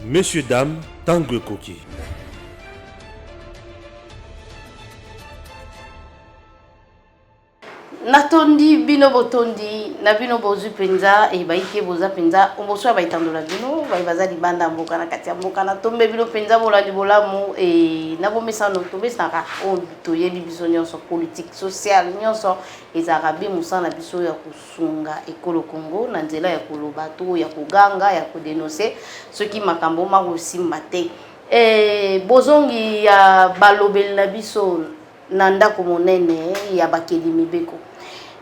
Messieurs, dames, Tangue Koki. Natondi bino botondi na bino bozu penza e baike boza penza omoswa baitandola bino baibaza libanda mboka na kati ya mboka na tombe bino penza bolandi bolamu e na bomesano tobesaka o toyebi biso nyonso politique sociale nyonso ezaka bi musana biso ya kusunga ekolo Congo na nzela ya koloba to ya kuganga ya kudenoncer soki makambo makosimba te bozongi ya balobeli na biso na ndako monene ya bakeli mibeko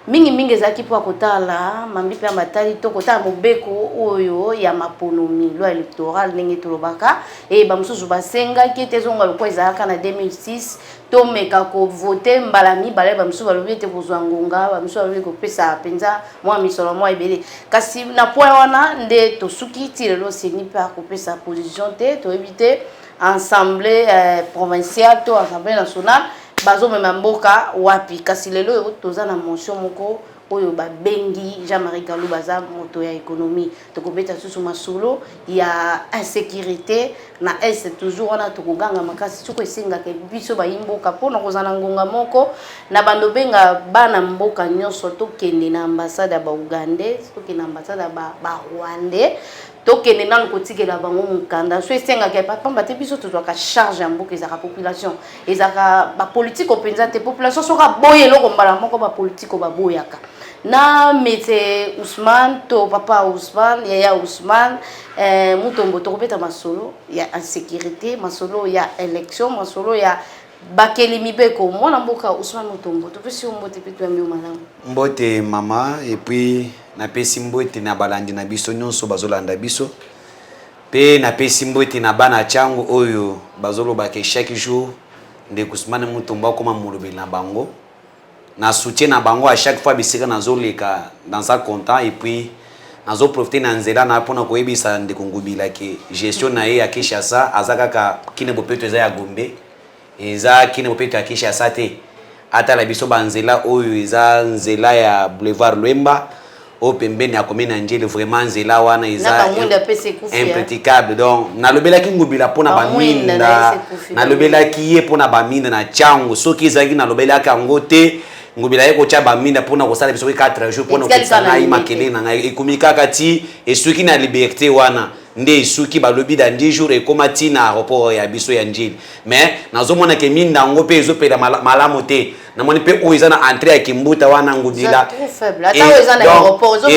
mingi ezaki po akotala mambi pe matali to kotala mobeko oyo ya maponomi loi électorale ndenge tolobaka e bamususu basenga ki tezonga lokwa ezalaka na 2006 to meka ko voter mbala mibale bamususu balobi ete kozwa ngonga bamususu balobi kopesa penza mwa misolo mwa ebele kasi na point wana nde tosuki ti lelo seni pe akopesa position te toyebi te assemblée provinciale to assemblée nationale bazo mema mboka wapi kasi lelo toza na motion moko oyo babengi Jean-Marie Kalou baza moto ya économie tokobeta susu masolo ya insécurité na est toujours wana tokoganga makasi tuko esenga ke biso ba yimboka pona kozana ngonga moko na bando benga bana mboka nyonso tokende na ambassade ya ba Ugandais tokende na ambassade ya ba Rwandais tokende na kotikela bango mukanda so esenga ke papa mbate biso tozwaka charge ya mboka ezaka population ezaka ba politique openza te population soka boye loko mbala moko ba politique ba boyaka na mete Ousmane to papa Ousmane yaya Ousmane mutombo tokopeta masolo ya insécurité masolo ya élection masolo ya bakeli mibeko mwana mboka Ousmane mutombo topesi mbote pitu ya malamu mbote mama et puis na pesi mbote na balandi na biso nyonso bazolanda biso pe na pesi mbote na bana changu oyo bazoloba ke chaque jour nde Ousmane mutombo koma mulobeli na bango na soutien na bango à chaque fois bisika nazoleka dans un content et puis nazo profiter na nzela na pona koyebisa nde kongubila ke gestion na ye ya Kinshasa azaka ka kine bopeto eza ya Gombe eza kine bopeto ya Kinshasa te ata la biso banzela oyo eza nzela ya boulevard Lwemba au pembeni ya commune Njeli vraiment nzela wana eza impraticable donc nalobela ki ngubila pona baminda nalobela ki ye pona baminda na chango soki ezaki nalobela ka ngote ngubila yeko cha baminda pona kosala biso 4 jours pona kokisana imakele na ngai ekomikaka ti esuki na liberté wana nde esuki balobi da 10 jours ekomati na aéroport ya biso ya Njeli mais nazomona ke minda ngo pe ezopela malamu te namoni pe oiza na entrée ya Kimbuta wana ngubila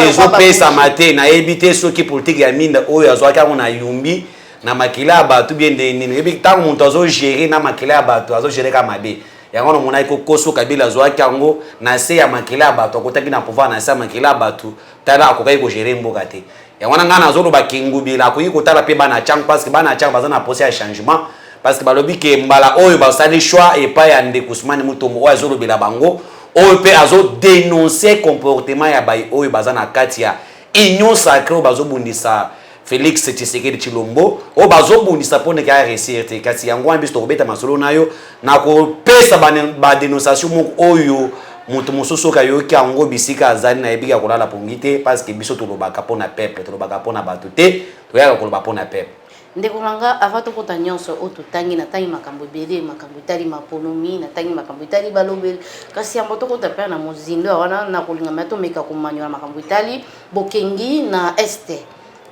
ezopesa mate na ebite soki politique ya minda oyo azwaka na yumbi na makila bato bien de nini ebi tango muntu azo gérer na makila bato azo gérer ka mabe yango mona iko koso kabila zwaki yango na se ya makila bato akotaki na pouvoir na se ya makila bato tala akokai ko gérer mboka te yango ngana azoloba kingubila akoyi kotala pe bana chang parce que bana chang bazana poser ya changement parce que balobi ke mbala oyo basali choix et pas ya nde Ousmane mutombo oyo azolobela bango oyo pe azo dénoncer comportement ya bay oyo bazana kati ya union sacrée bazobundisa Félix Tshisekedi Chilombo o bazobundisa pone ka réussir te kasi yango ambisto kobeta masolo nayo na ko pesa ba dénonciation moko oyo mutu mosusu ka yoki yango bisika azali na ebika kolala pongite parce que biso tolobaka pona peuple tolobaka pona bato te toyaka koloba pona peuple ndeko nanga avato kota nyonso otutangi na tangi makambo bele makambo itali maponomi na tangi makambo itali balobeli kasi ya moto kota pe na mozindo wana na kolinga mato meka komanyo na makambo itali bokengi na este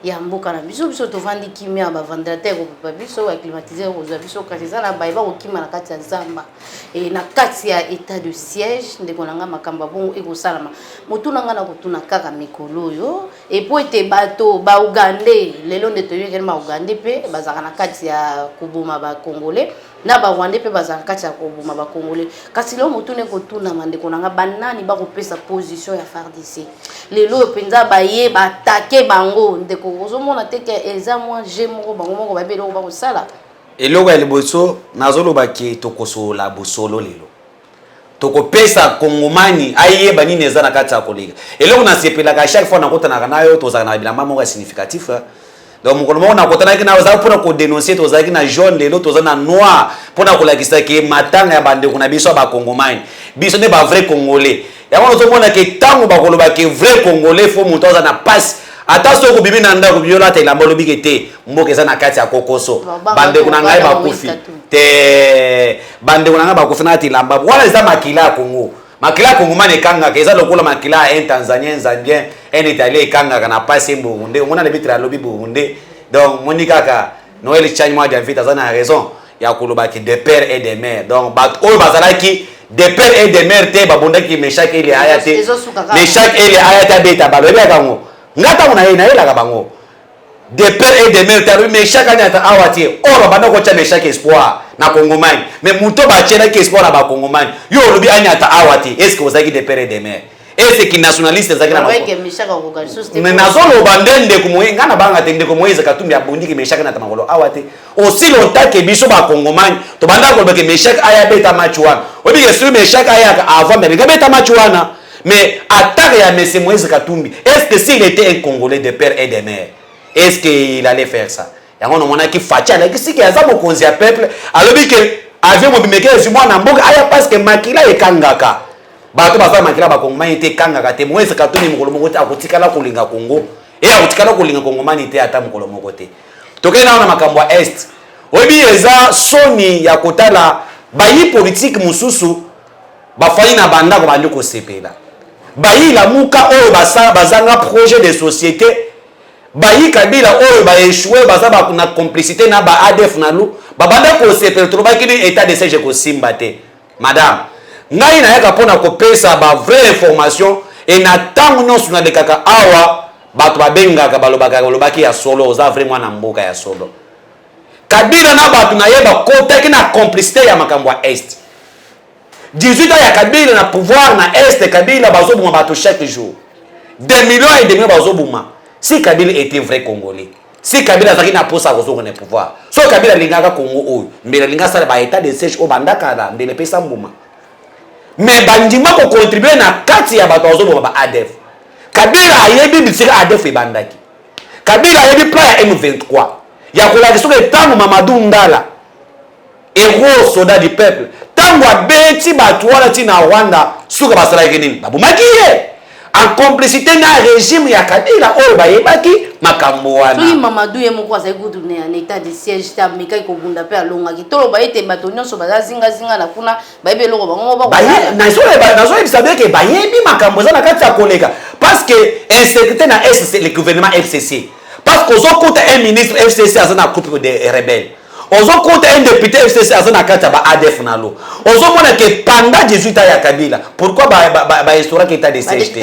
ya mboka na biso biso tovandi kimia ba vendeur ko biso wa climatiser ko biso kasi za na baiba ko kima na kati ya zamba e na kati ya état de siège ndeko nanga makamba bongo eko salama motu nanga na kotuna kaka mikolo yo e po ete bato ba Ugandais lelo nde toyeke ma Ugandais pe bazaka na kati ya kubuma ba Congolais na ba Rwandais pe bazaka kati ya kubuma ba Congolais kasi lelo motu ne kotuna mandeko nanga banani ba kopesa position ya FARDC lelo penza ba ye ba attaquer bango ndeko ozomona teke eza mwa jemo bango moko ba belo ba kosala eloko ya liboso nazoloba ke tokosola bosolo lelo tokopesa kongomani ayeba nini eza na kati ya kolega eloko nasepelaka chaque fois nakotana nayo tozaka na bilamba moko significatif donc mokolo moko nakotanaki na ozala mpona kodénoncer tozalaki na jaune lelo toza na noir mpona kolakisa ke matanga ya bandeko na biso ya bakongomani biso nde ba vrai congolais yango nazomona ke ntango bakoloba ke vrai congolais fo moto aza na passe ata soko bibi na ndako biola te lamba lobi kete mboka eza na kati ya kokoso bande kuna ngai bakufi te bande kuna ngai bakufi na ti lamba wala eza makila ya Congo makila ya Congo mane kanga eza lokola makila un Tanzanien Zambien un Italien kanga na passe Burundi mona le bitra lobi Burundi donc monika ka Noël Chani moi d'invite ça na raison ya koloba ki de père et de mère donc bat o bazalaki de père et de mère te babondaki Meshak ele ayate Meshak ele ayate beta balobi kango ngata mona ye na yela ka bango de père et de mère te Meshak anyata awati oro banda ko cha Meshak espoir na Kongomani mais muto ba chena ki espoir na ba Kongomani yo lobi anyata awati est-ce que vous avez de père et de mère est-ce que nationaliste zakina ba que Meshak ko ka juste mais nazolo bandende ko moyi ngana banga tende ko moyi zakatumbi abondiki Meshak na tamakolo awati aussi longtemps que biso ba Kongomani to banda ko ke Meshak aya beta match wana obi que sur Meshak aya avant mais beta match wana mais attaque ya Monsieur Moïse Katumbi est-ce que s'il était un Congolais de père et de mère est-ce qu'il allait faire ça yango no mona ki facha la ki siki aza mokonzi ya peuple alobi que avion mo bimeke zu mwana mboka aya parce que makila ekangaka bato baza makila ba Kongomani te kangaka te Moïse Katumbi mokolo moko te akotikala kolinga Congo et akotikala kolinga Kongomani te ata mokolo moko te tokena na makambo ya est obi eza soni ya kotala bayi politique mususu bafai na banda ko bandi ko sepela bayi la muka oyo bazanga projet de société bayi kabila oyo ba échouer bazaba na complicité na ba ADF na lu babanda ko sepela to ba kini état de siège ko simba te madame ngai na yaka pona ko pesa ba vraie information et na tango nyonso na lekaka awa bato babengaka balobaki ya solo oza vraiment na mboka ya solo kabila na bato na yeba kotaki na complicité ya makambo ya est 18 ans ya kabila na pouvoir na est kabila bazobuma bato chaque jour 2 millions et demi bazobuma si kabila était vrai congolais si kabila azaki na posa kozonga na pouvoir so kabila lingaka Congo oyo mbele linga sala ba état de siège o bandaka la mbele pesa mbuma mais bandima ko contribuer na kati ya bato bazobuma ba ADF kabila ayebi bisika ADF ebandaki kabila ayebi plan ya M23 ya kolaki soki tango Mamadou Ndala héros soldat du peuple tango abeti bato wana tina Rwanda suka basalaki nini babumaki ye en complicité na régime ya kabila oyo bayebaki makambo wana soki Mamadou ye moko azali kutu na état de siège ta mekaki kobunda mpe alongaki toloba ete bato nyonso baza zingazinga na kuna bayebi eloko bango nazoyebisa beke bayebi makambo eza na kati ya koleka parce que insécurité na le gouvernement FCC parce que ozokuta un ministre FCC aza na couple de rebelle ozokuta un député FCC aza na kati ya ba ADF na lo ozomona ke pendant 18 ans ya Kabila pourquoi ba instauraki état de siège te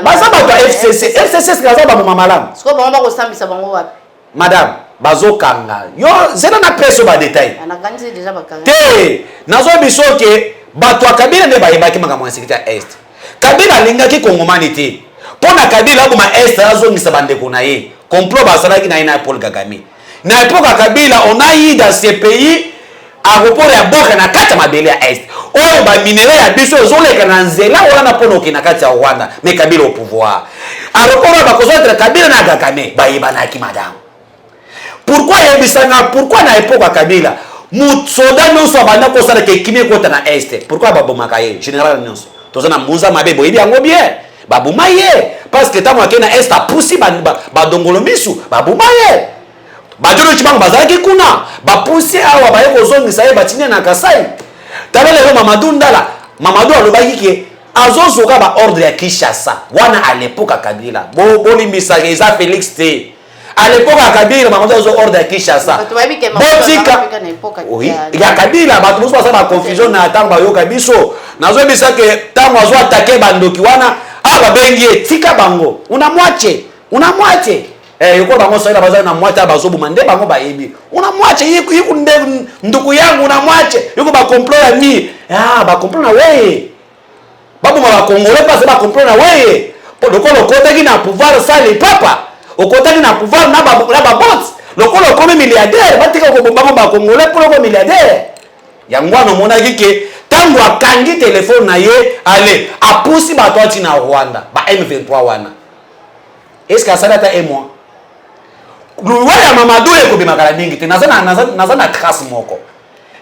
baza bato ya FCC kaza bamoma malamu siko bango bakosambisa bango wapi madame bazokanga yo zela na preso ba détail te nazoyebiso ke bato ya Kabila nde bayebaki makambo ya sécurité ya est Kabila alingaki Kongomani te mpo na Kabila aboma est azongisa bandeko na ye complot basalaki na ye na Paul Kagame na époque ya Kabila on a eu dans ces pays aéroport ya boka na kati ya mabele ya est oyo baminere ya biso ezoleka na nzela wana mpona okende na kati ya Rwanda mais Kabila au pouvoir aéroport oyo bakozotra Kabila na Kagame bayebanaki madame pourquoi yebisanga pourquoi na époque ya Kabila soda nyonso abanda kosala kekimi ekota na est pourquoi babomaka ye général nyonso toza na mbuza mabe boyebi yango bien babuma ye parce que ntango akei na est apusi badongolo misu babuma ye badolo chibango bazalaki kuna bapusi awa baye kozongisa ye batinia na Kasai tala lelo Mamadou Ndala Mamadou alobaki ke azozoka ba ordre ya Kinshasa wana à l'époque ya Kabila bolimbisaka eza Félix te à l'époque ya Kabila Mamadou azo ordre ya Kinshasa botika oui ya Kabila bato mosu basala ba confusion na ntango bayoka biso nazoyebisa ke ntango azo atake bandoki wana awa babengi etika bango una mwache yuko bango soila bazali na mwache bazobuma nde bango bayebi una mwache yiku nduku yangu una mwache yuko ba complot ya mi ba complot na weye babuma ba Congolais parce ba complot na weye lokolo kotaki na pouvoir sali papa okotaki na pouvoir na ba bots lokolo komi milliardaire batika ko bomba ba Congolais pour ko milliardaire yango ano monaki ke tango akangi telefone na ye ale apusi bato ati na Rwanda ba M23 wana est-ce que asala ta et moi liwa ya Mamadou ekobimaka mingi te naza na trace moko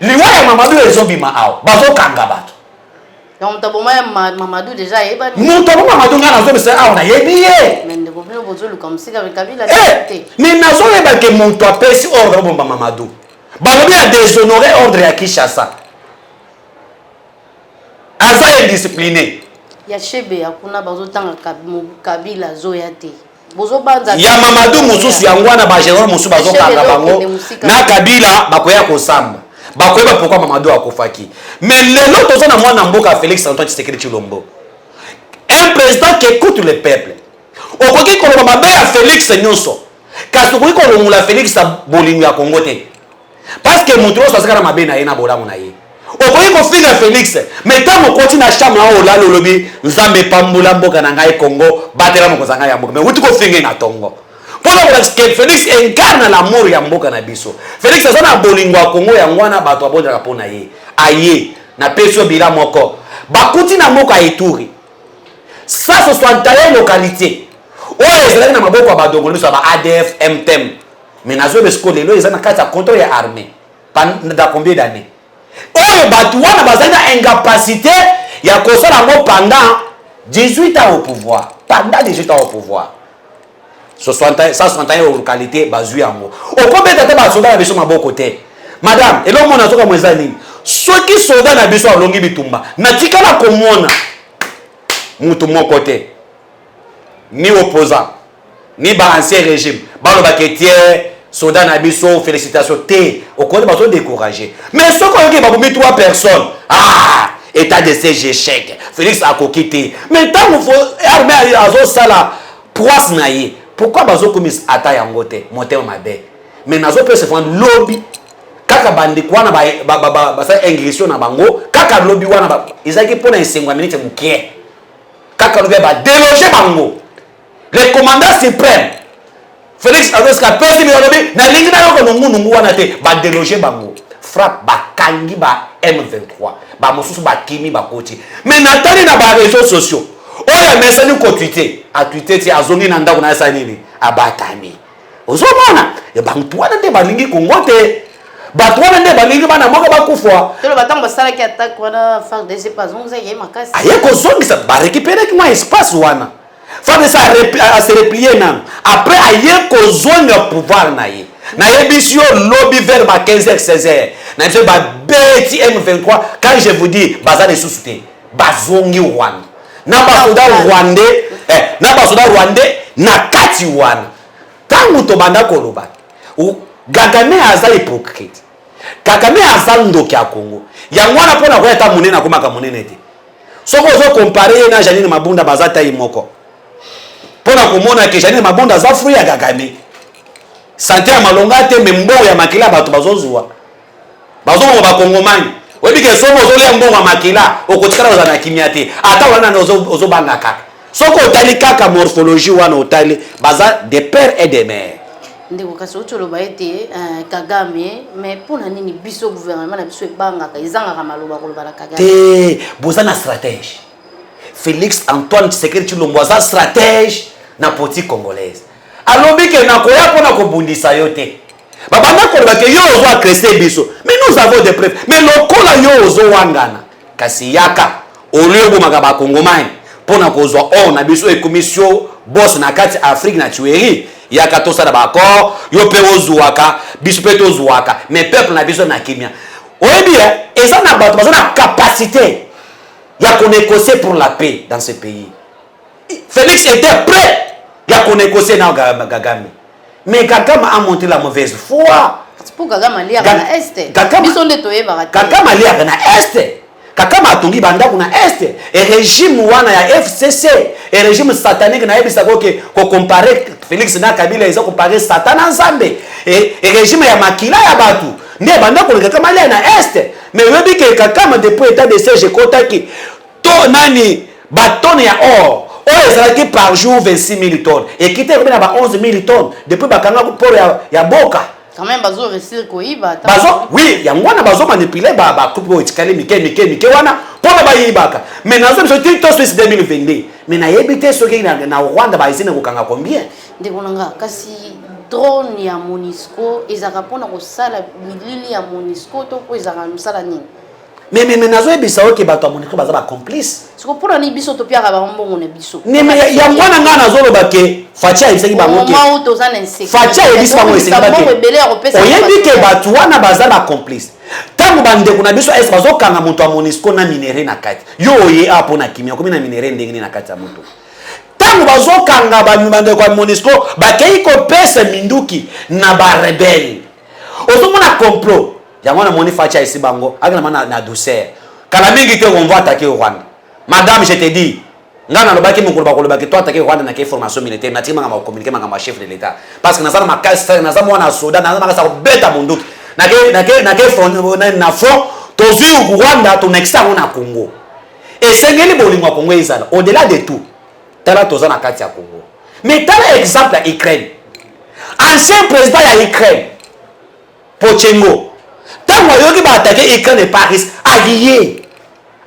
liwa ya Mamadou ezobima awa bazokanga bato donc taboma ya Mamadou déjà yeba muto bo Mamadou ngana zobisa awa na yebi ye bozoluka musika avec Kabila mais nazoyeba ke moto apesi ordre bomba Mamadou balobi a déshonoré ordre ya Kinshasa aza indiscipliné ya chebe akuna bazotanga Kabila zoya te bozo banza ya Mamadou mususu yango wana ba général mususu bazokanga bango na Kabila bakoya kosamba bakoyeba pourquoi Mamadou akofaki mais lelo tozo na mwana mboka Félix Antoine Tshisekedi Tshilombo un président qui écoute le peuple okoki koloba mabe ya Félix nyonso kasi okoki kolongola Félix bolingo ya Congo te parce que moto oso azaka na mabe na ye na bolamu na ye okoki kofinga Félix mais ntango okoti na chambre na olala olobi nzambe epambola mboka na ngai Congo batela mokonzi ngai ya mboka mais wuti kofinga na tongo mpona que Félix incarne l'amour ya mboka na biso Félix aza na bolingo ya Congo yango wana bato abonjaka mpo na ye aye na pesi yo bila moko bakuti na mboka ya Ituri 161 localité oyo ezalaki na maboko ya badongolo biso ya ba ADF MTM mais nazoyeba sikoyo lelo eza na kati ya contrôle ya armée pendant combien d'années oyo bato wana bazali na incapacité ya kosala yango pendant 18 ans au pouvoir pendant 18 ans au pouvoir 161 localité bazwi yango okobeta te basoda na biso maboko te madame elomona azoka mweza nini soki soda na biso alongi bitumba natikala komona mutu moko te ni opposant ni ba ancien régime balobaka tie soda na biso félicitations te okoki bato décourager mais soko oyoki babomi 3 personnes état de siège échec Félix akoki te mais ntango armée azosala proise na ye pourquoi bazokomisa ata yango te motema mabe mais nazopesa fana lobby kaka bandeko wana basala ingression na bango kaka lobby wana ezalaki mpona esengo ya minute mokie kaka lobby badeloge bango le commandant suprême Félix Adoska pesi lobby nalingi nayoko nungunungu wana te badeloge bango frappe bakangi ba M23 bamosusu bakimi bakoti mais natali na baréseaux sociaux oyo amesani kotwite atwite ti azongi na ndako na yasa nini abatami ozomona bantu wana nde balingi Kongo te bato wana nde balingi bana moko bakufwa tolo batango basalaki attaque wana FARDC pazongiza ye makasi aye kozongisa barécupéreki mwa espace wana FARDC ase replier nano après aye kozonga pouvoir na ye nayebisi yo lobby vers ba 15h 16h na biso babeti M23 quand je vous dis baza lisusu te bazongi wana na basoda rwandais na kati wana tangu tobanda koloba Kagame aza hypocrite Kagame aza ndoki ya Congo yango wana mpona koya ta monene akomaka monene te soko ozo compare ye na Janine Mabunda baza tayi moko mpona komona ke Janine Mabunda aza fruit ya Kagame sante ya malonga te membo ya makila bato bazozwa bazongo bakongomani webike somo ozolia mbongo ya makila okotikala oza na kimia te ata wana na ozobanga kaka soko otali kaka morphologie wana otali baza de père et de mère ndeko kasi otoloba ete Kagame mais mpona nini biso gouvernement na biso ebangaka ezangaka maloba koloba na Kagame te boza na stratège Félix Antoine Tshisekedi Tshilombo aza stratège na politique congolaise alobi ke nakoya mpona kobundisa yo te babanda koloba ke yo ozo agresse biso mais nous avons des preuves mais lokola yo ozo wangana kasi yaka olio bomaka bakongomani mpona kozwa or na biso ekomisio boss na kati Afrique na tuerie yaka tosala bakor yo pe ozuwaka biso pe tozuwaka mais peuple na biso na kimia oyebi eza na bato baza na capacité ya konégocier pour la paix dans ce pays Félix était prêt ya konégocier na Kagame mais Kagame a monté la mauvaise foi pour Kagame aliaka na este biso nde toyebaka te Kagame aliaka na este Kagame atongi bandako na este et régime wana ya FCC et régime satanique na yebisa koke ko comparer Félix na Kabila eza comparer Satan na Nzambe et régime ya makila ya batu nde bandako Kagame alia na este mais webi ke Kagame depuis état de siège kotaki to nani batone ya or oyo ezalaki par jour 26 000 tonnes et quitte na ba 11 000 tonnes depuis bakanga poro ya boka quand même bazo réussir koyiba bazo oui yango wana bazo manipuler ba coupe otikali mike wana pona bayibaka mais nazo biso TikTok Swiss 2022 mais na yebite soki na Rwanda ba izina kokanga combien ndebonanga kasi drone ya MONUSCO ezaka pona kosala milili ya MONUSCO to ko ezaka msala nini mais nazo ebisa oke bato amoniko baza ba complice siko pona ni biso to piaka ba mbongo na biso ne me ya ngwana ngana zo loba ke Fatia ebisaki bango ke Fatia ebisi bango eseki ba ke oyebi ke bato wana baza ba complice tango bandeko na biso est bazo kanga moto a Monisco na minere na kati yo oye apo na kimia komi na minere ndenge na kati ya moto tango bazo kanga bandeko ya Monisco bakei ko pesa minduki na ba rebelle ozomona complot yango na moni Fatia esi bango akana na douceur kala mingi te on va attaquer au Rwanda madame je te dis ngana lobaki mukulu bakolobaki to attaquer au Rwanda na ke formation militaire na tima ngama communiquer ngama chef de l'état parce que nazana makasi nazana mwana soda nazana makasa beta munduki na ke front na front tozi au Rwanda to next time na Congo et sengeli bolingo Congo izala au-delà de tout tala tozana kati ya Congo mais tala exemple ya Ukraine ancien président ya Ukraine Pochengo tango yoki ba attaquer Ukraine et Paris allié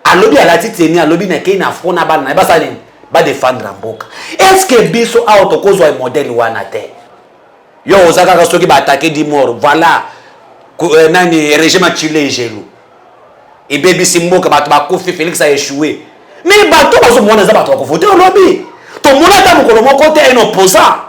alobi ala titeni alobi na kei na front na bana ba sali ba défendre mboka est-ce que biso auto kozwa modèle wana te yo ozaka ka soki ba attaquer di mort voilà nani régime Chile gelo et baby simboka bato ba kofi Félix a échoué mais bato bazo mona za bato ko voter olobi to mona ta mukolo moko te un opposant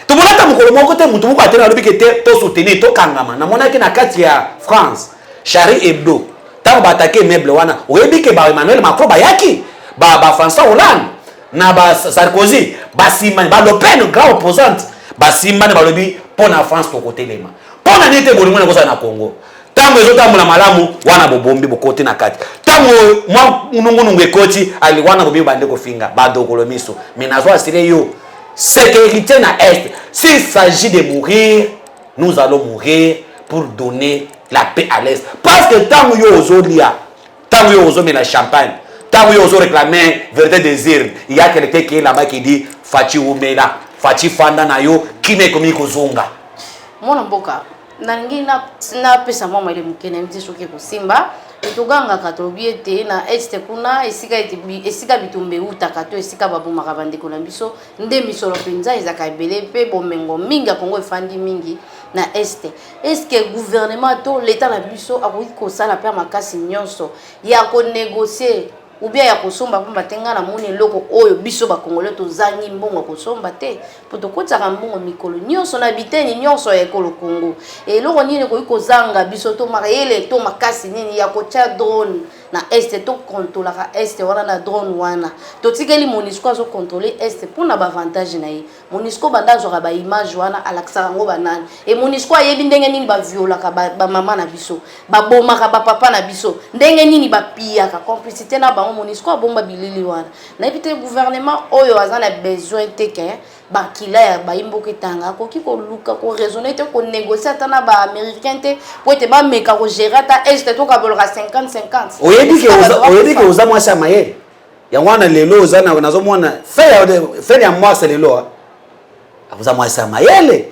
to mona ta mukolo moko te mutu moko atena alobi ke te to soutenir to kangama na mona ke na kati ya France Charlie Hebdo tango ba attaquer meuble wana oyebi ke ba Emmanuel Macron ba yaki ba François Hollande na ba Sarkozy ba Simane ba Le Pen grand opposante ba Simane ba lobi pona France to côté lema pona nite bolingo na kosa na Congo tango ezotambola malamu wana bobombi bokote na kati tango mwa unungunungu ekoti ali wana bobi bande kofinga badokolo miso mais nazo asire yo sécurité na est s'il s'agit de mourir nous allons mourir pour donner la paix à l'est parce que tango yo ozolia tango yo ozomela la champagne tango yo ozo réclamer vérité désir il y a quelqu'un qui est là-bas qui dit Fachi umela Fachi fanda na yo kime komi kozonga mona mboka nangi na pesa mama ile mukene mti soki kusimba etoganga katobie te na este kuna esika bitumbe utaka to esika babuma kabande kuna biso nde misolo penza ezaka ebele pe bomengo mingi Kongo efandi mingi na este est-ce que gouvernement to l'état na biso akoki kosala pe makasi nyonso ya ko négocier ou bien ya kosomba pamba tenga na moni loko oyo biso ba Congolais to zangi mbongo kosomba te poto kotaka mbongo mikolo nyonso na biteni nyonso ya ekolo Congo et loko nini ko kozanga biso to makayele to makasi nini ya kocha drone na este to contrôler este wana na drone wana to tikeli Monisco zo contrôler este pour na ba avantage na yi Monisco banda zo ba image wana alaksa ngo banani et Monisco ayebi ndenge nini ba viola ka ba mama na biso ba boma ka ba papa na biso ndenge nini ba pia ka complicité na ba Monisco bomba bilili wana na epite gouvernement oyo azana besoin teke ba kila ya ba imboke tanga ko ki ko luka ko raisonner te ko négocier atana ba américain te po te ba meka ko gérer ta est to ka bolka 50-50 oyebi ke oza mwasi ya mayele ya wana lelo ozana nazo mwana fait ya mwasi lelo abuza mwasi ya mayele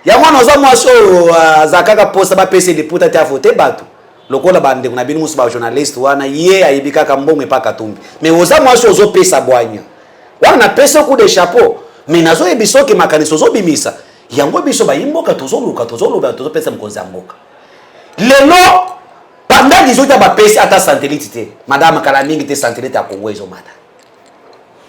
ya wana oza mwasi oyo zakaka posa ba pese de puta te afote bato lokola bande kuna bini musu ba journaliste wana ye ayibika ka mbongo epaka tumbi mais oza mwasi ozo pesa bwanya wana pesa ku de chapeau mais nazo ebiso ke makaniso zo bimisa yango biso ba imboka tozoluka pesa mkonzi ya mboka lelo pendant 18 ba pesa ata satellite te madame kala mingi te satellite ya Congo ezo mata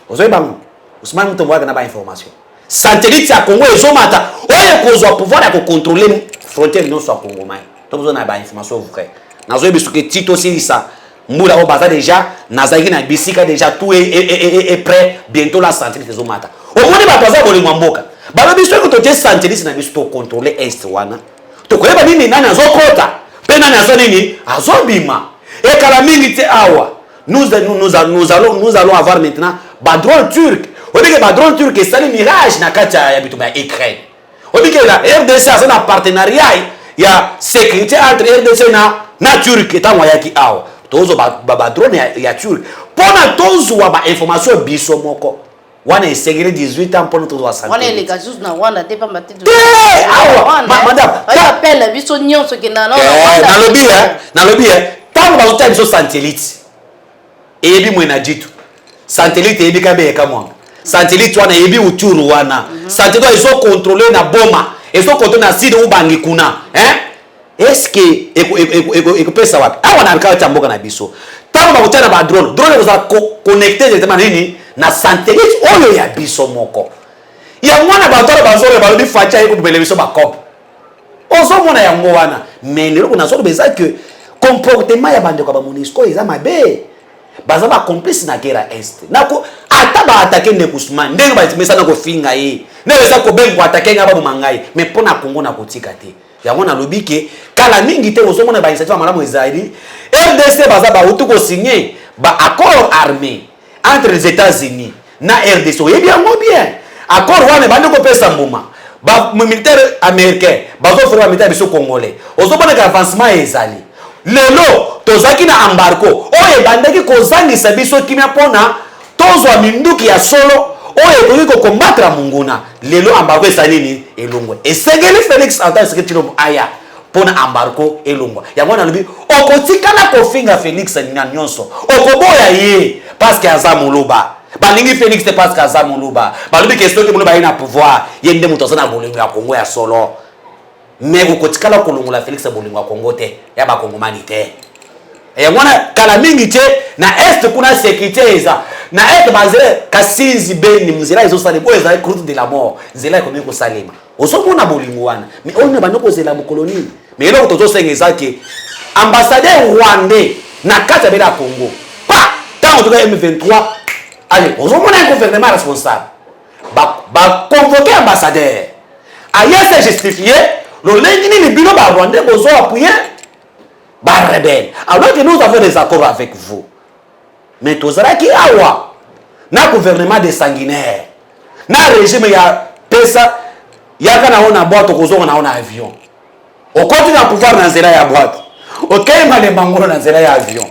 ozo bango Ousmane Mutombo na ba information satellite ya Congo ezo mata oye kozwa pouvoir ya ko contrôler frontière non so Congo mai to besoin na ba information vrai nazo ebiso ke Tito Silisa mbula o baza déjà nazaki na bisika déjà tout est prêt bientôt la satellite ezo mata au moins ba toza bolingo mboka ba biso ko to je satellite na biso to contrôler est wana to koyeba nini nani azokota pe nani azonini azobima et kala mingi te awa nous allons avoir maintenant ba drone turc obike ba drone turc et sali mirage na kati ya bitu ba Ukraine obike la RDC a un partenariat ya sécurité entre RDC na Turc etango yaki awa tozo ba drone ya Turc pona tozo wa ba information biso moko wana esegere 18 ans pona tozo santé wana ele kazus na Rwanda te pamba te awa madame ya appelle biso nyonso ke na na lobby tango ba uta biso satellite ebi mwena jitu satellite ebi kabe kamwa satellite wana ebi uturu wana satellite ezo contrôler na boma ezo contrôler na side ubangi kuna est-ce que ekopesa wapi awa na rika chamboka na biso tango bakutana ba drone koza connecté directement nini na satellite oyo ya biso moko ya mwana batoro bazole balobi facha eko bele biso ba cop ozo mona yango wana mais lelo kuna solo beza que comportement ya bande kwa ba MONUSCO eza mabe baza ba complice na guerre est nako ata ba attaquer ne Ousmane ndenge ba timesa na ko finga ye ne beza ko bengo attaquer ngaba mangai mais pona Congo na kotika te yango na lobike kala mingi te ozo mona ba initiative malamu ezali RDC baza ba utu ko signer ba accord armé entre les États-Unis na RDC yebi yango bien accord wana bande ko pesa mbuma ba militaire américain bazo faire militaire biso congolais ozo mona ka avancement ezali lelo tozaki na embargo oye bandaki kozangisa biso kimia pona tozwa minduki ya solo oye toki ko combattre munguna lelo embargo esali nini elongwe esengeli Félix Antoine Tshisekedi aya pona embargo elongwa yango na lobi okotikala kofinga Félix na nyonso okoboya ye parce que aza moloba balingi Félix te parce que aza moloba balobi question ke moloba ina pouvoir yende muto sana bolingo ya Congo ya solo mais okotikala kolongola Félix bolingo ya Congo te ya ba kongomani te yango na kala mingi te na est kuna sécurité eza na est bazele kasinzi beni mzela izo sale bo eza route de la mort zela ko miko salema osomona bolingo wana mais on ne ba noko zela mo colonie mais lelo tozo sengeza ke ambassadeur rwandais na kata bela Congo pa tant que M23 allez osomona un gouvernement responsable ba convoquer ambassadeur ailleurs c'est justifié le lengini ni bino ba rwandais bozo appuyer ba rebelle alors que nous avons des accords avec vous mais tozala ki awa na gouvernement de sanguinaire na régime ya pesa yaka na ona boîte kozonga na ona avion okoti na pouvoir na nzela ya boîte okema le bangolo na nzela ya avion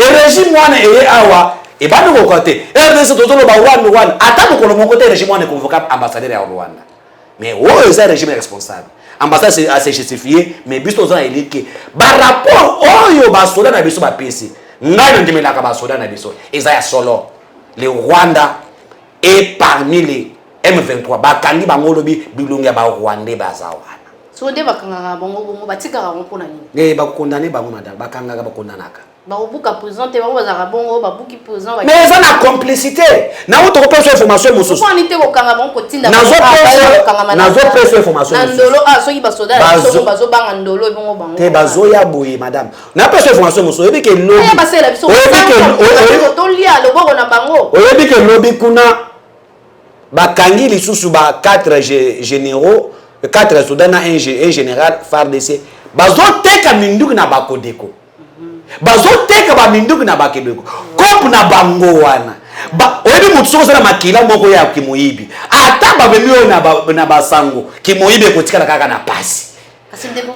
et régime wana eye awa e bando ko côté RDC tozolo ba wana ata mokolo moko te régime wana convoquer ambassadeur ya Rwanda mais oyo c'est régime responsable ambassade a se justifié mais biso za elike ba rapport oyo ba soda na biso ba PC ngai ndimela ka ba soda na biso eza ya solo le Rwanda est parmi les M23 ba kangi bango lobi bilongi ya ba Rwandais baza wana so nde bakanga bongo batika ka mpona nini ba condamner bango madame ba kanga ba kondanaka ba obuka président te ba bazaka bongo ba buki président ba mais ça na complicité na auto repose information mususu ko nite ko kanga bongo tinda nazo presse information na ndolo soki ba soda so bazo banga ndolo bongo bango te bazo ya boye madame na presse information mususu oyebi ke lobby ya basela biso to lia loboko na bango oyebi ke lobby kuna bakangi lisusu ba 4 généraux 4 soldats na un général FARDC bazo teka minduki na bakodeko bazo teka ba minduki na bakebeko kompu na bango wana oyebi mutu soko sala makila moko ya kimoyibi ata babemi oyo na basango kimoyibi ekotikala kaka na pasi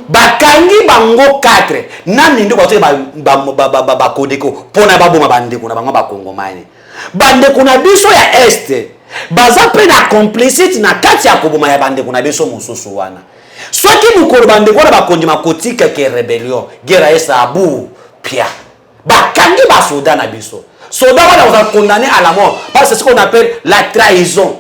bakangi bango 4 na minduki bazo bakodeko pona baboma bandeko na bango bakongomani bandeko na biso ya este baza pe na complicité na kati ya koboma ya bandeko na biso mosusu wana soki mukolo bandeko na bakonzi makotika ke rebellion guerre esa abu pia bakangi ba soda na biso soda wana va condamner à la mort parce que c'est ce qu'on appelle la trahison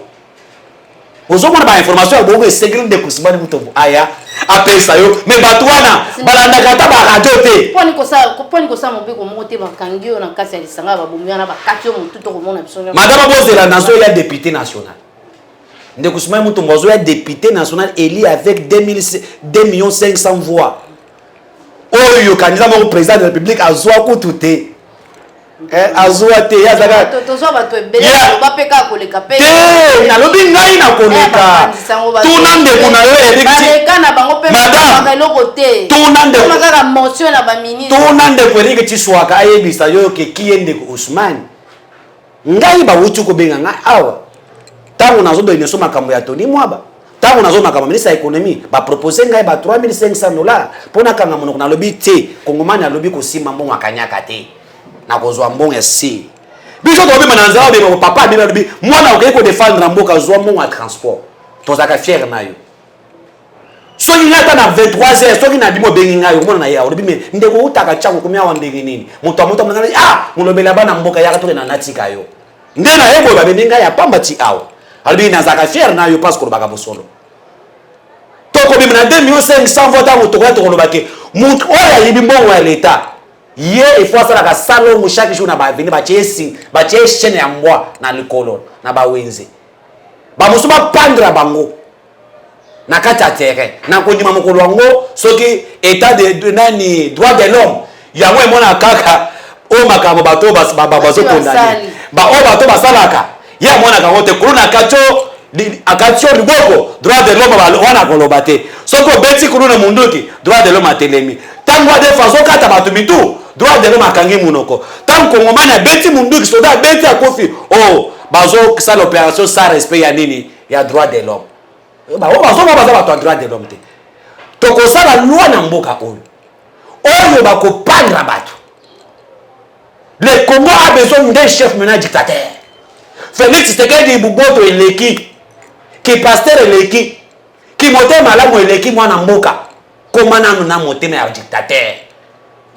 ozo mona ba information bongo esengeli de kusimani muto aya apesa yo mais batwana balanda kata ba radio te poni ko sa mobeko moko te bakangi yo na kati ya lisanga ba bomiana ba kati yo mutu to komona biso madame Bozela nazo ya député national de kusimani muto ngozo ya député national élu avec 2,500,000 voix oyo candidat mon président de la République azwa kututé azwa te yazaka tozwa bato ebele ba peka koleka pe na lobi ngai na koleka tunande kuna yo Eric kana bango pe ba eloko te tunande makaka motion na ba ministre tunande ko Eric Tshiwaka ayebisa yo ke kiende ko Ousmane ngai ba wutu ko benga ngai awa tango nazo do ine so makambo ya Tony Mwaba tango nazo makambo ministre ya économie ba proposer ngai ba $3,500 pona kanga monoko na lobi te kongomani na lobi ko sima mbongo akanyaka te na kozwa mbongo ya si biso to bi mananza ba be papa bi lobi mwana okei ko défendre mboka zwa mbongo ya transport tozaka fier na yo soki ngata na 23h soki na bimo bengi ngayo mona na ya lobi me ndeko utaka chango kumya wa ndenge nini moto mnangana mulobela bana mboka yaka to na natika yo ndena yebo ba benga ya pamba ti awo albi na zaka fier na yo parce que baka bosolo toko bimna 2,500,000 voix tango to kolobake mutu oya libi mbongo ya l'état ye il faut ça la salon chaque jour na ba venir ba chesi chaîne ya mbwa na likolo na ba wenze ba musuma pandra bango na kati ya terrain na kondima mokolo wango soki état de nani droit de l'homme yango emona kaka o makambo bato bazo condamné ba o bato basalaka ya mona kango te kuluna kacho akatio liboko droit de l'homme wana koloba te soko beti kuluna munduki droit de l'homme atelemi tango de façon kata bato bitu droit de l'homme akangi munoko tango ngomana beti munduki soda beti akofi oh bazo ça l'opération sans respect ya nini ya droit de l'homme ba o bazo bato droit de l'homme te toko sala loi na mboka oyo bakopandra bato. Le Congo a besoin d'un chef maintenant dictateur. Félix Tshisekedi Buboto eleki, qui pasteur eleki, qui moté malamu eleki mwana mboka. Comment na moté na dictateur.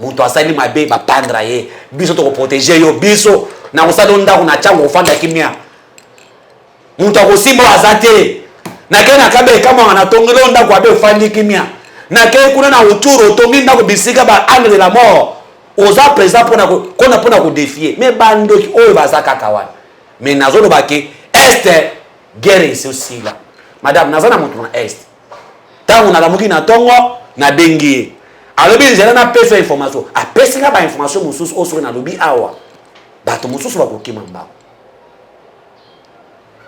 Muto asali mabe ba pandra ye, biso to protéger yo biso na osala ndako na chango ofanda kimia. Muto akosimba azate. Na kena kabe kama na tongelo ndako abe ofandi kimia. Na kena kuna na uturo tongi ndako bisika ba angle de la mort. Oza présent pour nous défier. Mais bando qui oyo bazaka kawan. Mais nazo no baki est guerre ici aussi là. Madame nazana mutu na est. Tango na lamuki na tongo na bengi. Alobi nzela na pesa information. A pesa ba information mususu oso na lobi awa. Bato mususu ba kokima mba.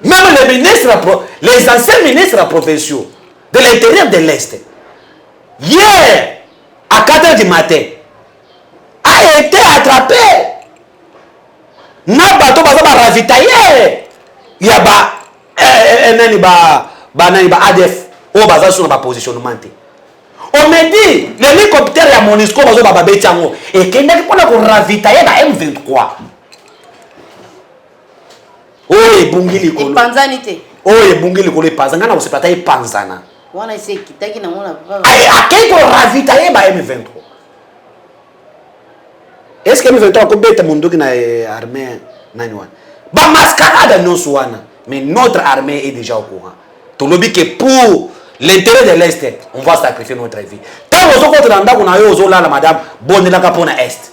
Même les ministres les anciens ministres provinciaux de l'intérieur de l'Est. Hier à 4h du matin a été attrapé. Na bato baza ba ravitailler. Ya ba nani ba ADF o baza sur ba positionnement. On me dit l'hélicoptère ya Monisco bazo ba betango et kenda ki pona ko ravitailler ba M23. Oye bungili ko. Panzanité. Oye bungili ko le panzana na osepata e panzana. Wana ise kitaki na mona papa. Ay akei ko ravitailler ba M23. Est-ce que M23 ko beta munduki na armée nani wana? Ba mascarade non soana, mais notre armée est déjà au courant. To lobi que pour l'intérêt de l'Est, on va sacrifier notre vie. Tant aux autres ndako na yo ozola la madame, bonelaka pona Est.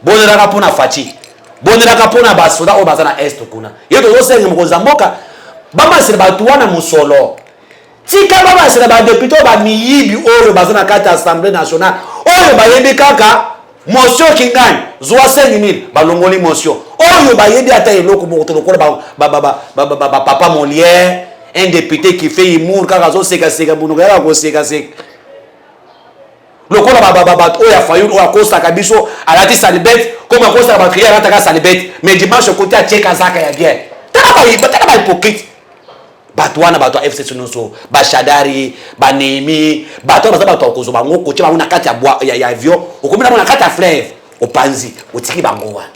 Bonelaka pona Fachi. Bonelaka pona basoda o bazana Est kuna. Yeto zo senga mokoza mboka. Bama sira batu wana musolo. Tika baba sira ba député ba miyibi oyo bazana kati Assemblée nationale. Oyo ba yebi kaka motion kingani zoa 5000 balongoli motion oyo bayebi ata eloko bokoto lokola ba papa Molière un député qui fait humour kaka zo seka bunuka ya ko seka lokola ba oya fayu oya kosa kabiso alati salibet comme kosa ba crier alata ka salibet mais dimanche côté a cheka zaka ya bien tata ba hypocrite batwana bato FC Sunonso ba Shadari ba Nehemi bato baza bato kozo bango koche ba na kati ya bois ya avion okomina na kati ya fleuve opanzi otiki bango wana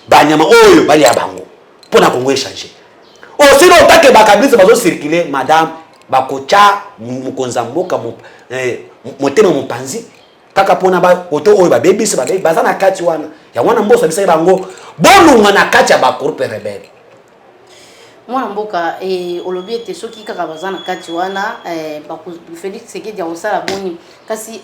banyama oyo bali ya bango pona Kongo échanger aussi no take bakabisa bazo circuler madame bakocha mukonza mboka motema mopanzi kaka pona ba oto oyo ba bebisi ba baza na kati wana ya wana mboso bisa bango bolunga na kati ya ba groupe rebelle. Mwana mboka olobi ete soki kaka bazana kati wana Félix Tshisekedi ya osala boni kasi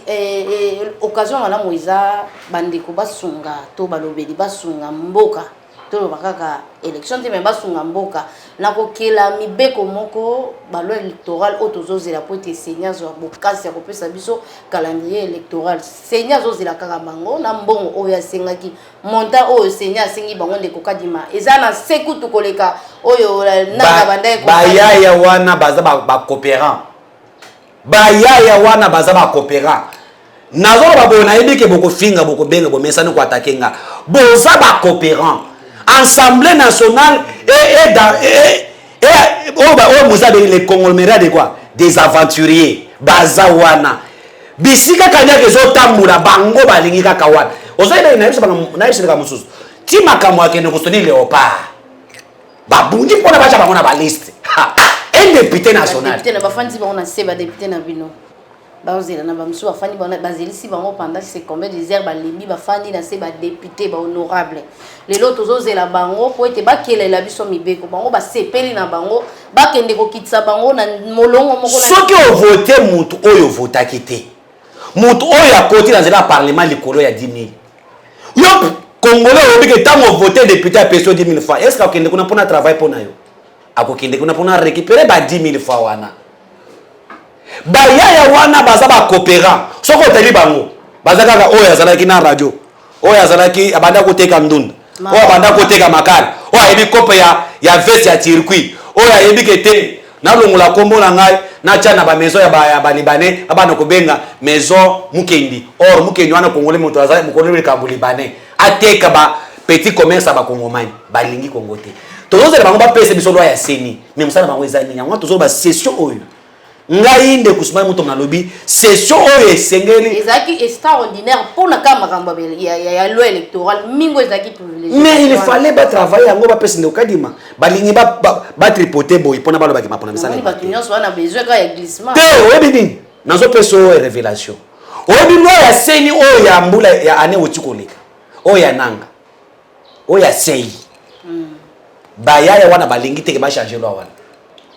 occasion ngala moiza bandeko basunga to balobeli basunga mboka to bakaka élection te me basunga mboka na kokela mibeko moko balo électoral otozozela po ete seigneur zo bokasi ya kopesa biso calendrier électoral seigneur zozela kaka bango na mbongo oyo asengaki monta oyo seigneur asengi bango ndeko kadima eza na seku tukoleka oyo na bandai ko bayaya wana baza ba coopérant bayaya wana baza ba coopérant nazo babona yebike boko finga boko benga bo mesana ko atakenga boza ba coopérant Assemblée nationale les conglomérats de quoi? Des aventuriers. Bazawana. Bisika kanya kezo tambula bango balingi kaka wana. Ozaida inaisha mususu. Tima kamwa kene kustoni léopard. Babundi pona bacha bango na ba liste. Un député national. Député na bafandi bango na seba député na bino. Bazela na bamsu bafandi bango bazelisi bango pendant c'est combien des heures balembi bafandi na seba député ba honorable. Lelo tozozela bango po ete bakelela biso mibeko bango basepeli na bango bakende kokitisa bango na molongo moko na soki o voter mutu oyo votaki te Mout oya côté dans le parlement likolo ya 10 000. Yo Congolais obi que tant voter député à peso 10 000 fois. Est-ce que kuna pona travail pona yo? Akokende kuna pona récupérer ba 10 000 fois wana. Ba ya wana baza ba coopérant. Soko teli bango. Baza kaka oya zalaki na radio. Oya zalaki abanda koteka ndunda. Oya abanda koteka makala. Oya ebi kope ya veste ya circuit. Oya ebi kete na longola kombo na ngai na tchana ba maison ya ba libanais abana kobenga maison mukendi. Or mukendi wana Congolais moto aza mukolo ka libanais. Ateka ba petit commerce ba kongomani balingi kongote. Tozoze bango ba pese biso lwa ya seni. Mais musala bango ezani nyangwa tozo ba session oyo. Ngai nde kusuma muto na lobby session oyo esengeli ezaki extraordinaire pour na kamakambo ya loi électorale mingo ezaki privilégié. Mais il fallait ba travailler yango ba pese ndo kadima. Balingi ba tripoter boy pona balo bakima pona misala. Ni ba nyonso wana besoin ka ya glissement. Te oyebi nini? Nazo peso révélation. Oyebi loi ya seni oyo ya mbula ya ane otikoleka. Oyo ya nanga. Oyo ya sei. Bayaya wana balingi teke ba changer loi wana.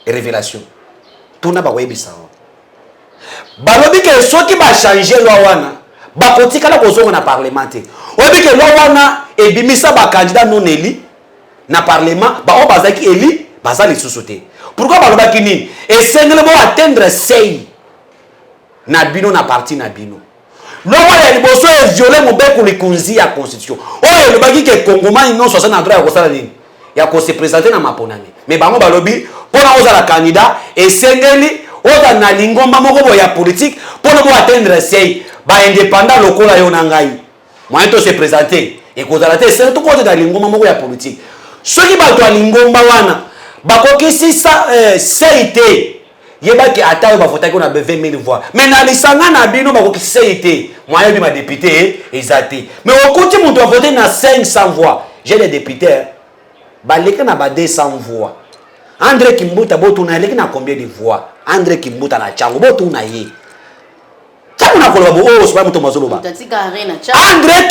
Révélation. Tuna ba webisa. Balobi ke soki ba changer loi wana, ba kotikala kozonga na parlementaire. Oyebi ke loi wana ebimisa ba candidat non élu na parlement, ba o bazaki élu, bazali sous-sauté. Pourquoi balobaki nini? Esengele bo atteindre sei na bino na parti na bino. Loi ya liboso e violer mobeku likunzi ya constitution. Oyo lobaki ke Kongomani non 60 na droit ya kosala nini? Ya ko se présenter na maponami. Mais bango balobi pona ozala candidat esengeli oza na lingomba moko boya politique pona bo atteindre sei ba indépendant lokola yo na ngai. Moyen to se présenter et kozala te c'est tout côté na lingomba moko ya politique. Soki ba to lingomba wana bakokisi sa CIT yebaki ata ba votaki na 20 000 voix. Mais na lisanga na bino bakokisi CIT moyen bi ma député ezate. Mais okuti mutu a voté na 500 voix. J'ai des députés baleka na ba 200 voix. André Kimbuta botu na eleki na combien de voix? André Kimbuta na chango botu na ye. Chango na koloba bo o soba muto mazoloba. André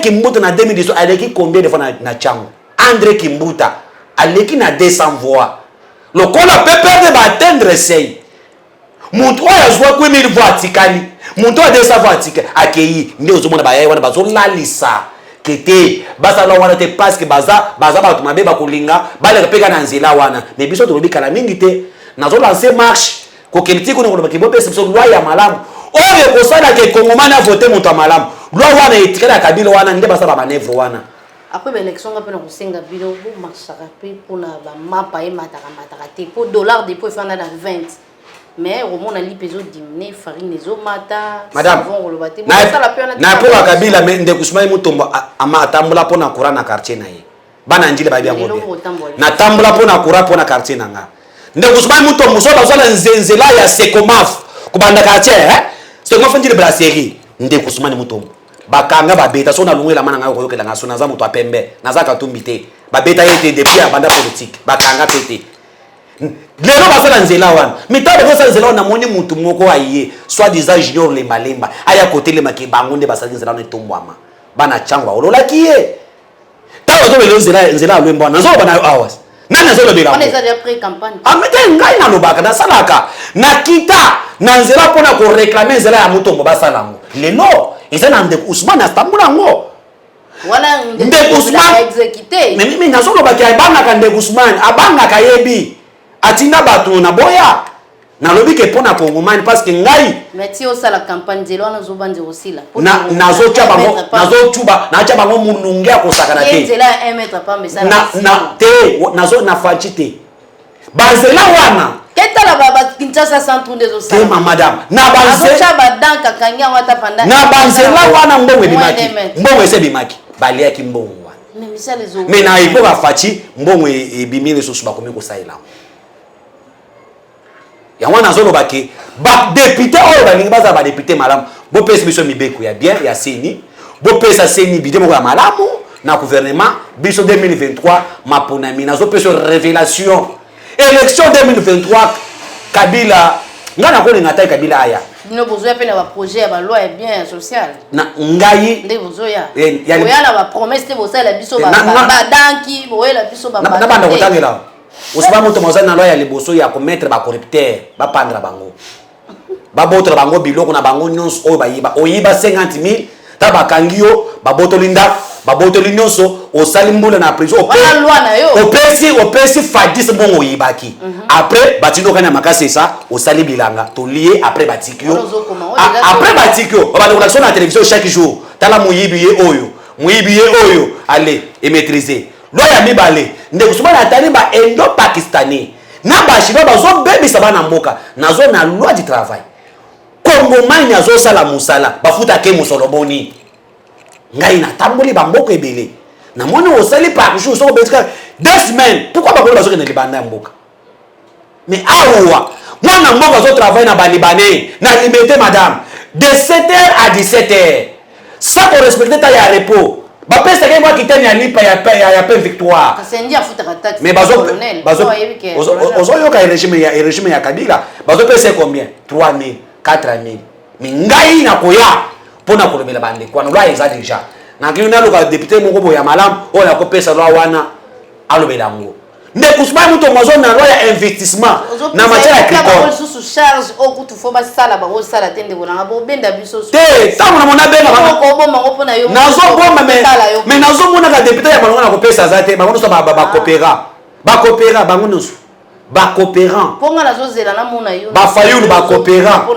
Kimbuta na 2018 aleki combien de fois na chango? André Kimbuta aleki na 200 voix. Le kola pepe ba atteindre sei. Muto ya zwa kwa 1000 voix tikali. Muto ya 200 voix tikali akeyi ndio uzomona ba yayi wana bazolalisa. Kete basa la wana te parce que baza ba mabe ba kolinga bale peka na nzela wana mais biso to lobi kala mingi te nazo lancer marche ko keliti ko ngolo bakibo pesa biso loi ya malamu oyo ko sala ke Kongomani a voter moto malamu loi wana etikala kabila wana nde basa ba manevre wana après l'élection nga pena ko senga bino bo marchera pe pona ba mapa e mataka te po dollar depuis fana na 20 mais au monde ali peso diminuer farine les mata madame na po kabila mais nde kusumai mutombo ama tambula pona courant na quartier na ye bana njile ba biango na tambula pona courant pona quartier na nga nde kusumai mutombo so bazala nzenzela ya Secomaf kubanda quartier Secomaf njile brasserie nde kusumani mutombo bakanga babeta so na lungela mana nga koyokela nga so na za muto apembe na za katumbi te babeta yete depuis abanda politique bakanga pete lelo basala nzela wana mitaba basala nzela wana moni mutu moko aye soit disant junior le malemba aya côté le maki bango nde basala nzela na tombwama bana changwa olola kiye tawo zo belo nzela lwembo na zo bana hours nani zo lobela on est déjà pré campagne amete ngai na lobaka na salaka na kita na nzela pona ko réclamer nzela ya mutombo basala ngo lelo ezana nde Ousmane astambula ngo wala nde Ousmane exécuté mais mimi na zo lobaki abanga ka nde Ousmane abanga ka yebi atina batu na boya na lobi ke pona Kongomani parce que ngai mais ti osa la campagne de loi nazo bande osila nazo chuba na cha bango mununge akosakana te nzela 1 mètre pas mais ça na te nazo na fachi te bazela wana keta la baba Kinshasa centre des osala te madame na bazela cha badanka kanya wata panda na bazela wana mbongwe bimaki mbongwe se bimaki baliaki mbongwa mais na ipo ka fachi mbongwe ebimile so suba komi ko saila ya wana zolo baki ba député oyo balingi baza ba député malamu bo pesa biso mibeku ya bien ya seni bo pesa seni bidemo ya malamu na gouvernement biso 2023 maponami nazo pesa révélation élection 2023 Kabila ngana ko linga tai Kabila aya no bozoya pe na ba projet ya ba loi bien social na ngai nde bozoya oya na ba promesse te bosala biso ba danki boyela biso ba na banda kotangela Ousmane moto mozana na loi ya liboso ya commettre ba corrupteur ba pandra bango babotola bango biloko na bango nyonso oyo bayiba oyiba 50,000 ta bakangi yo babotoli ndako babotoli nyonso osali mbula na prison opesi fadis bongo oyibaki après batindo na makasi esa osali bilanga tolié après batikio après batikio bakolakisa na télévision chaque jour tala moyibi ye oyo allez et maîtriser loi ya mibale ndeko soba na tani ba endo pakistanais na bashiba bazo bebisa bana mboka nazo na loi du travail kongomani azo sala musala bafuta ke musolo boni ngai na tamboli bamboko ebele na moni osali par jour so betika 2 semaines pourquoi bakolo bazo kena libanda mboka mais awa mwana mboka azo travailler na balibanais na limité madame de 7h à 17h ça pour respecter ta ya repos bapesa ke moi kitani ya lipa ya paix victoire mais bazo yoka régime ya Kabila bazo pesa combien 3,000 4,000 mais ngai na koya pona kolobela bande kwa no lwa eza déjà na kina loka député moko boya malamu o la kopesa lwa wana alobela ngo ne kusuma muto mazo na lwa ya investissement na matière agricole sous charge o kutu fo ba sala ba o sala tende bona bo benda biso te tango na mona benda ko bomba ngo pona yo nazo bomba mais nazo mona ka député ya malonga na kopesa zate ba ngono so ba coopéra ba ngono ba coopérant ponga na zozela na mona yo ba fayulu ba coopérant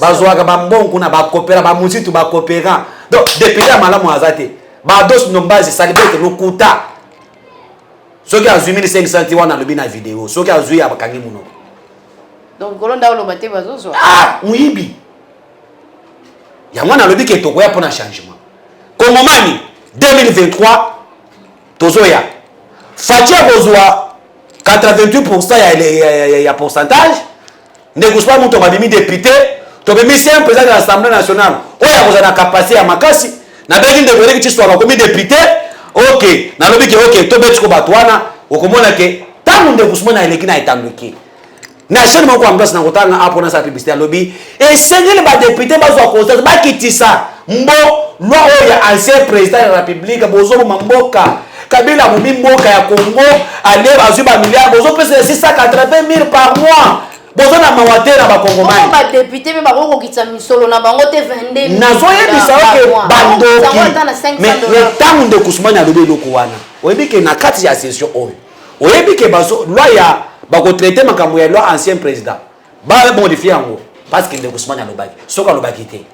ba zoaka ba mbongo na ba coopéra ba musitu ba coopérant donc député malamu azate ba dos nombazi celebrate lokuta soki azui 1500 wana lobi na vidéo soki azui abakangi muno donc kolonda lo bate bazozo muyibi ya mwana lobi ke tokoya pona changement Kongomani 2023 tozoya Fatia bozwa 88% ya pourcentage ndekushpa muto babimi député to bimi c'est président de l'Assemblée nationale oya kozana capacité ya makasi na bengi ndeko kiswa ba komi député OK na lobi ke OK to betiko batwana okomona ke tangu ndekushpa na eleki na etanduki na chaîne moko ambiance na kotanga apo na sa publicité lobi et sengeli ba député bazwa constat ba kitisa mbo loi ya ancien président de la République bozo mamboka Kabila mumi mboka ya Congo ale bazwi ba milliards bozo pesa 680,000 par mois bozo na mawatera ba Kongomani ba député me ba ko kitsa misolo na bango te 22 nazo yebisa ke bandoki mais le temps de kusumani alobe loko wana oyebi ke na kati ya session oyo oyebi ke bazo loi ya ba ko traiter makambo ya loi ancien président ba modifier yango parce que de kusumani alobaki soka alobaki te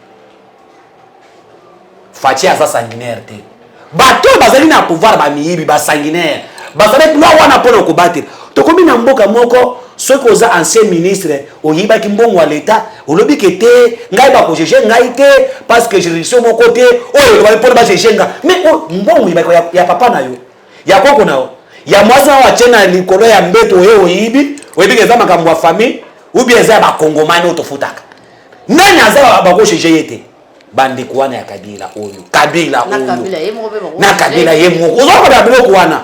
Fatia za sanguinaire te bato bazali na pouvoir ba miyibi ba sanguinaire bazali loi wana pona ko battre to komi na mboka moko soki oza ancien ministre oyibaki mbongo wa l'état olobi ke te ngai ba ko jeje ngai te parce que juridiction moko te oyo ba pona ba jeje nga mais mbongo oyibaki ya papa na yo ya koko na yo ya mwasa wa chena likolo ya mbeto oyo oyibi oyibi eza makambo ya famille ou bien eza ba kongomani otofutaka nani aza ba ko jeje yete bandeko wana ya Kabila oyo Kabila oyo na Kabila yemo ozoko na biloko wana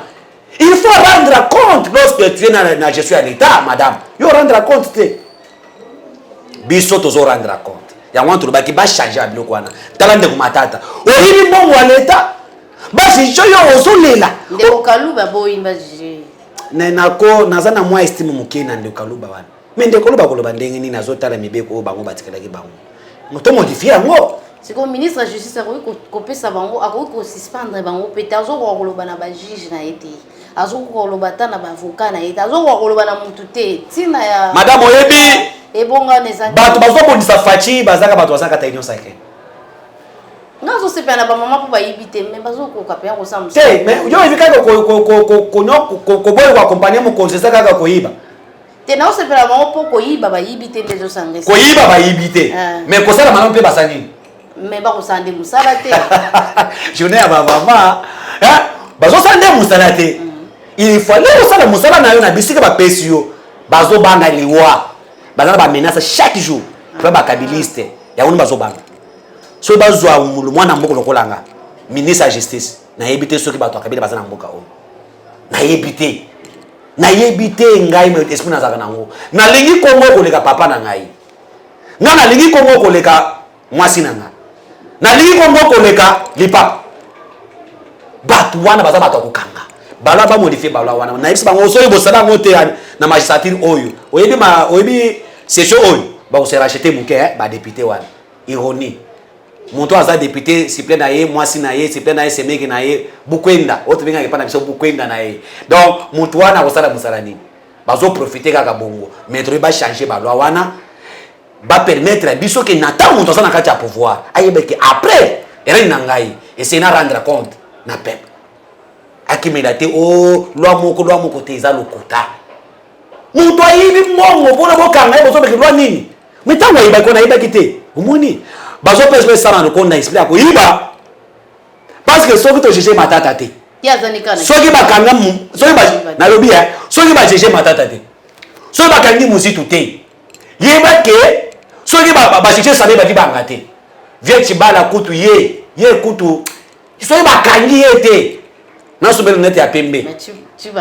il faut rendre compte lorsque tu es na gestion de l'état madame yo rendre compte te biso tozo rendre compte ya wantu baki ba changer biloko wana talande ko matata oyibi mbongo wa l'état basi yo ozolela ndeko Kaluba boyimba je nako nazana mwa estime mukena ndeko Kaluba wana mais ndeko Kaluba koloba ndenge nini azotala mibeko bango batikalaki bango moto modifier ngo c'est comme ministre de la justice a kopesa bango a ko suspendre bango peta zo ko koloba na ba juge na été azo ko koloba ta na ba avocat na été azo ko koloba na mutu te tina ya madame oyebi e bonga neza bato bazo bonisa Fachi bazaka bato bazaka ta union sacrée ngazo sepa na ba mama po ba yibite mais bazo ko kapya ko samsa te mais yo evika ko boy ko accompagner mo conseiller kaka ko yiba te na sepa bango po ko yiba ba yibite ndezo sangesa ko yiba ba yibite mais ko sala malamu pe basani mais ba ko sande musala te journée ya ba mama bazo sande musala te il fallait osala musala na yo na bisika ba pesi yo bazo banga liwa bazana ba menace chaque jour pa ba kabiliste ya woni bazo banga so bazwa mulu mwana mboko lokolanga ministre ya justice na yebite soki bato akabila bazana mboka o na yebite ngai me esprit na zaka nango na lingi Kongo koleka papa na ngai na lingi Kongo koleka mwasi na ngai na lingi Kongo koleka lipa bato wana baza bato kokanga bala ba modifier bala wana na yebisa bango so yebo sala ngote na magistrature oyo oyebi session oyo ba se racheter muke ba député wana ironie monto aza député siple na ye mwasi na ye siple na ye semeki na ye bukwenda autre benga ke pana biso bukwenda na ye donc monto wana ko sala musala nini bazo profiter kaka bongo mais ba changer ba loi wana ba permettre biso que nata monto aza na kati ya pouvoir ayebe que après ere na ngai et c'est na rendre compte na peuple akimela te oh loi moko te za lokota monto ayibi mongo pona bokanga bozo beke loi nini mitango ayiba ko na yiba kite umoni bazo pese ça na konda explique ako yiba parce que soki to juger matata te soki bakanga soki ba na lobi soki ba juger matata te soki bakangi musitu te yiba ke soki ba juger sabe ba dibanga te vie chibala kutu ye kutu soki bakangi ye te na sobele net ya pembe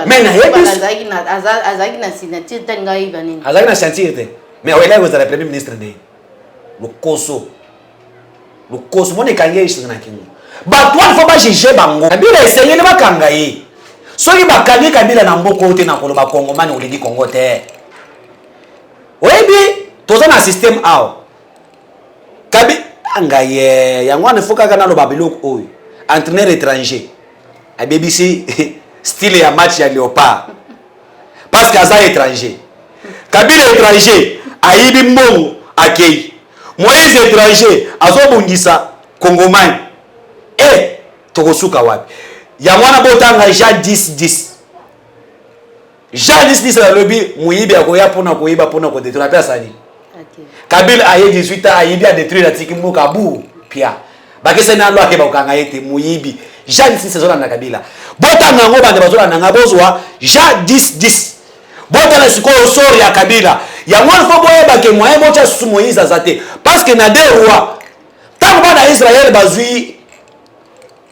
mais na ye azaki na signature te ngai banini azaki na signature te mais wela ko za premier ministre de lokoso mone kange ishi na kingo batwa fo ba juger bango kabila esengeli bakanga ye soki bakangi kabila na mboko te na koloba Kongo mani olingi Kongo te oyebi toza na système aw kabi angaye yangwana foka kana lo babiloko oyo entraîneur étranger a BBC style ya match ya Léopard parce que aza étranger kabila étranger ayibi mbongo akei Moïse étranger azobungisa Kongomani tokosuka wapi ya mwana botanga Jean 10 la lobby muyibi akoya pona koyiba pona ko détruire pesa ni Kabila aye 18 ans ayibi a détruire la tikimu kabu pia bakese na lwa ke bakanga yete muyibi Jean 10 saison na Kabila botanga ngo bande bazola na ngabozwa Jean 10 botala sikoyo sori ya Kabila ya mwana fo boyeba ke moyen bocha susu Moïse azate parce que na des rois tant bana Israël bazui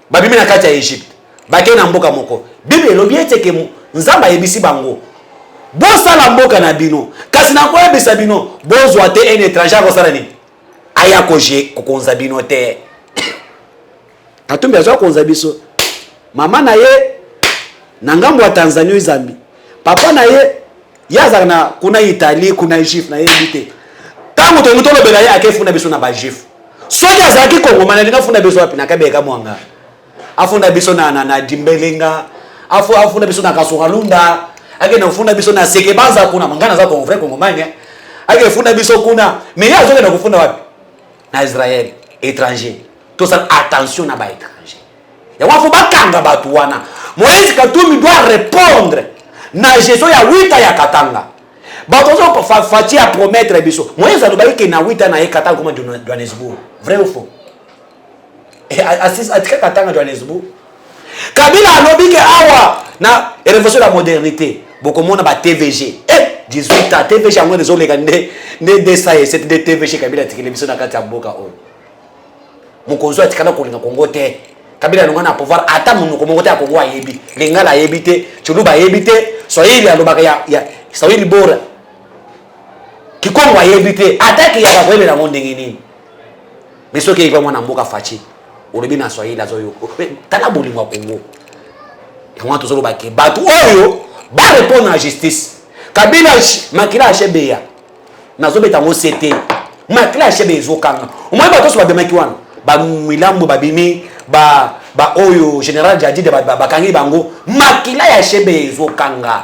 babimi na kati ya Egypte bake na mboka moko Bible elobi ete ke nzamba yebisi bango bosala mboka na bino kasi na koyebisa bino bozwa te un étranger ko sala ni aya koje kokonza bino te katumbi azwa konza biso mama na ye na ngambo ya Tanzania Zambie papa na ye yaza na kuna Italie kuna Egypte na ye bite tango to mutolo bela ye akefuna biso na ba Egypte soki azaki Kongo mana linga funa biso wapi na kabeka mwanga afunda biso na dimbelenga afunda biso na Kasokalunda ake na funda biso na Sekebanza kuna mangana za Kongo vrai Kongo manya ake funda biso kuna mais ya zoke na kufunda wapi na Israël étranger to ça attention na ba étranger ya wafu bakanga batu wana Moïse Katumbi doit répondre na Jésus ya 8 ya Katanga batozo fati à promettre biso Moïse alobaki ke na 8 na ye Katanga comme Johannesburg vrai ou faux et atika Katanga Johannesburg Kabila alobi ke awa na révolution de la modernité bokomona ba TVG 18 ans TVG yango les olega ne ça et cette TVG Kabila tikile biso na kati ya mboka oyo mokonzo atikana kolinga Kongo te Kabila longa na pouvoir ata munoko moko te ya Kongo ayebi lingala ayebi te chuluba ayebi te Swahili alobaka ya Swahili bora Kikongo ayebi te ataki ya bakwele na monde ngini bisoke iba mwana mboka fachi olobi na Swahili azoyo tala bolingo Kongo yango tozoloba ke batu oyo ba répondre na justice Kabila makila achebeya nazobeta ngo CT makila achebe ezokanga omwe bato so babemaki wana ba milambo babimi ba oyo général Jadi de bakangi bango makila ya chebe ezokanga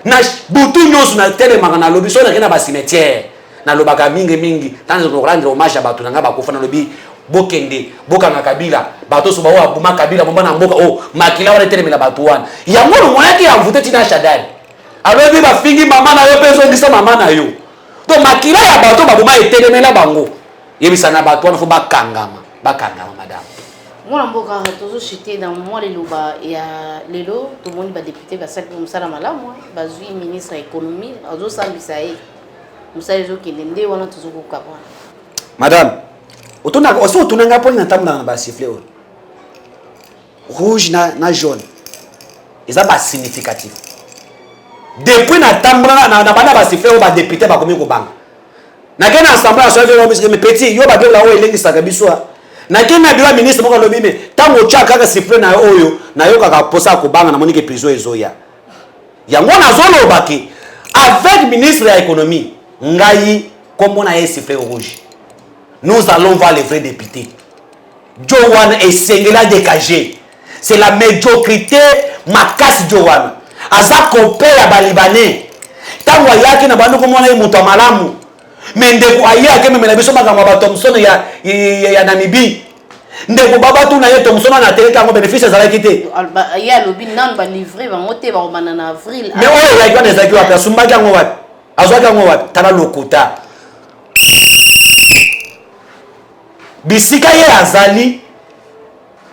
na butu nyonso na tele makana lobi so na ba cimetière na lobaka mingi tanzo ko rendre hommage batu nanga bakufa na lobi bokende bokanga Kabila bato so bawa buma Kabila bomba na mboka o makila wana tele mela batu wana ya ngono moyaki ya mvute tina shadari alobi ba fingi mama na yo peso ngisa mama na yo to makila ya bato babuma etele mela bango yebisa na batu wana fo bakangama madame Moi, je toujours chuté dans moi les loba et lelo tout le monde va député va ça comme ça la mala moi bazui ministre économie azo sambisaye musa ezo kilende wana toujours ko madame otuna ngapo na tamla na ba sifflet rouge na jaune ça ba significatif depuis na tamla na bana ba sifflet ba député ba komi ko banga na kena assemblée nationale me petit yo ba de la o elengi saka biswa na kena bila ministre moko lobi me tango cha kaka sifflet na oyo na yo kaka posa ko banga na monike prison ezoya yango na zolo baki avec ministre ya économie ngai comme on a un sifflet rouge. Nous allons voir les vrais députés. Jowan est Sengela dégagé. C'est la médiocrité, ma casse Jowan. Aza kopé ya Balibanais. Tant voyaki na bandu comme on a muto malamu. Mais ndeko ayaki même na biso makambo ba Thomson ya Namibie. Ndeko baba tu na ye Thomson na télé kango bénéfice za kité. Ya lobi nan ba livrer ba moté ba en avril. Mais oyo ya kwa nezaki wa personne kango wat. Azwa kango wat tala lokota. Bisika ye azali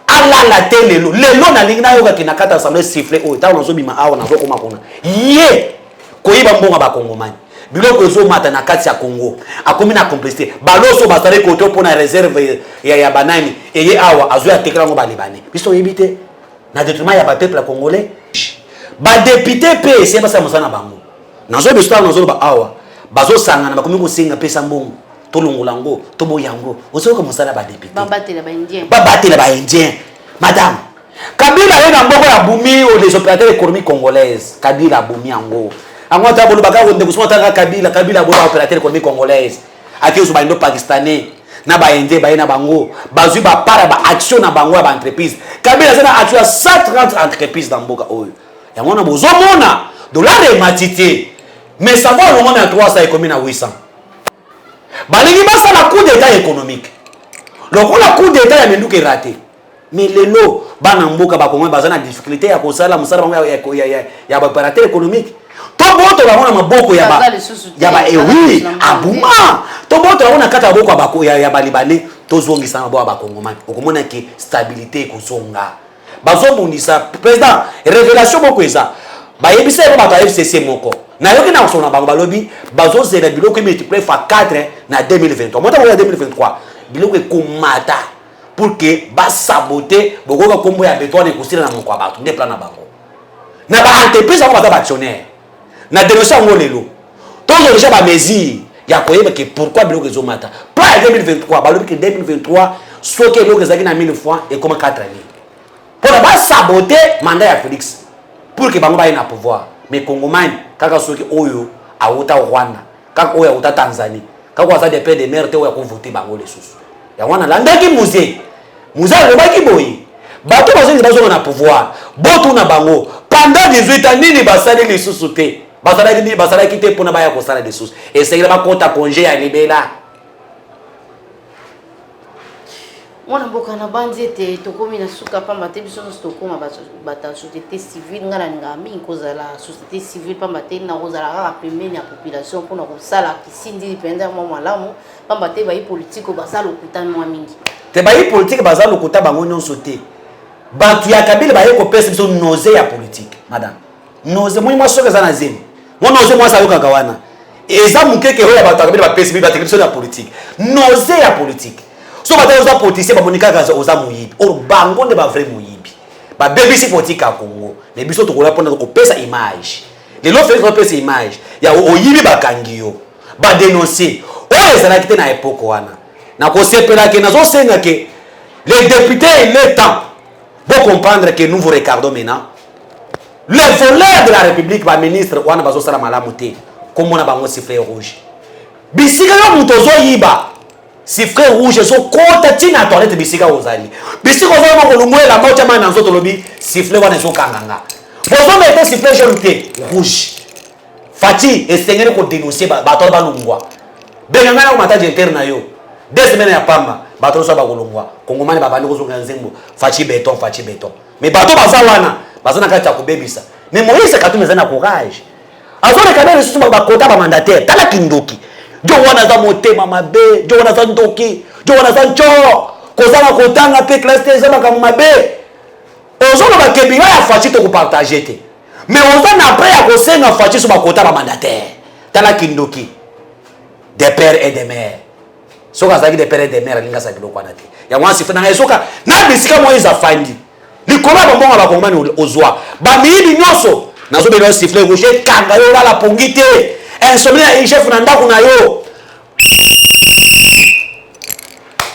ala la télé lelo na lingi na yoka kinakata assemblée siffler o ta nazo bima awa nazo koma kona ye koyiba mbonga ba kongomani biloko zo mata na kati ya Congo akomi na complicité baloso basale koto pona réserve ya banani eye awa azo ya tekela ngo balibane biso yebite na détriment ya ba peuple congolais ba député pe c'est pas ça mosana bango nazo biso nazo ba awa bazo sangana bakomi ko singa pesa mbongo tolongolango toboyango osoka mosala ba député babatela ba indien madame Kabila yena mboko ya bumi ou les opérateurs économiques congolaises Kabila bumi yango ango ta bolo baka wonde kusoma ta Kabila bolo opérateur économique congolaise aki zo ba indo pakistanais na ba indien ba yena bango bazui ba para ba action na bango ba entreprise Kabila zena action 130 entreprises dans mboka oyo yango na bozo mona dollar et matité mais ça va au moins à 300 économie na 800 balingi basa la coup d'état économique loko la coup d'état ya menduke raté mais lelo bana mboka ba kongo bazana difficulté ya kosala musala bango ya ba opérateur économique to boto ba mona maboko ya ba oui abuma to boto ba kata boko ya balibane to zongisa mabo ba kongomani okomona ke stabilité kozonga bazobundisa président révélation boko eza ba yebisa ba FCC moko na yoki na sona bango balobi bazo zela biloko multiplier fois 4 na 2023 mota ko ya 2023 biloko ekomata pour que ba saboter bokoka kombo ya béton ekosila na moko abatu nde plan na bango na ba entreprise ba ba actionnaire na dénoncé ngo lelo tozo déjà ba mesure ya koyeba que pourquoi biloko ezomata pas 2023 balobi que 2023 soki eloko ezaki na 1000 fois et comme 4 années pour ba saboter mandat ya Félix pour que bango ba ina pouvoir mais kongomani kaka soki oyo awuta Rwanda kaka oyo awuta Tanzanie kaka aza des pères de mère te oyo ko voter bango les sous ya wana landaki musée le baki boyi bato bazo bazo na pouvoir boto na bango pendant 18 ans nini basali les sous te basala ki te pona baya ko sala des sous et c'est ba compte congé ya libela mwana mboka na banzete tokomi na suka pamba te biso so tokoma bata société civile ngala ngami kozala société civile pamba te na kozala kaka pembeni ya population pona kosala kisindi penza mwa malamu pamba te bayi politique basala okutana mwa mingi te bayi politique basala okuta bango nyonso te bantu ya Kabila baye ko pesa biso nausée ya politique madame nausée mwa soka za na zemi mwa nausée mwa sayoka kawana eza mukeke oya bato Kabila ba pesa bi batekriso ya politique nausée ya politique so bataille aux politicien bamonika kaza oza muyibi or bango nde ba vrai muyibi ba BBC politique à Congo mais biso tokola pona ko pesa image les lo fait pesa image ya oyibi bakangio ba dénoncer o ezala kité na époque wana na ko sepela ke nazo senga ke les députés il est temps pour comprendre que nous vous regardons maintenant les voleurs de la République ba ministre wana bazo sala malamu te comme na bango sifflet rouge bisika yo mutozo yiba si frère rouge so kota tina toilette bisika ozali bisika ozali mo kolungwela mocha mana nzoto lobi sifflet wana so kanganga bozo mete sifflet jaune te rouge fati esengeli ko dénoncer bato balungwa benganga na mataje interne yo 2 semaines ya pamba bato so ba kolungwa kongomani babandi ko zonga nzembo fati béton mais bato bazawana bazana kati ya kubebisa mais Moïse Katumbi zana courage azone kabele susu ba kota ba mandataire tala kindoki jo wana za motema mabe jo wana za ndoki jo wana za ncho kozala kotanga pe classe za makamu mabe ozolo ba kebinga ya fachi to ko partager te mais oza na après ya kosenga fachi so ba kota ba mandataire tala kindoki des pères et des mères soka zaki des pères et des mères linga sa biloko na te ya mwasi fana ngesoka na bisika Moïse afandi likoma bombonga ba kongomani ozwa ba miibi nyoso nazo belo siffler rouge kanga yo la pongite insomnia et chef na ndako na yo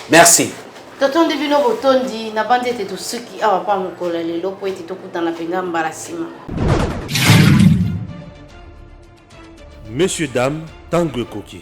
merci totondi bino botondi na banzete to suki awa pa mokola lelo po ete tokutana penga mbarasima Messieurs, dames, Tanguy Koki.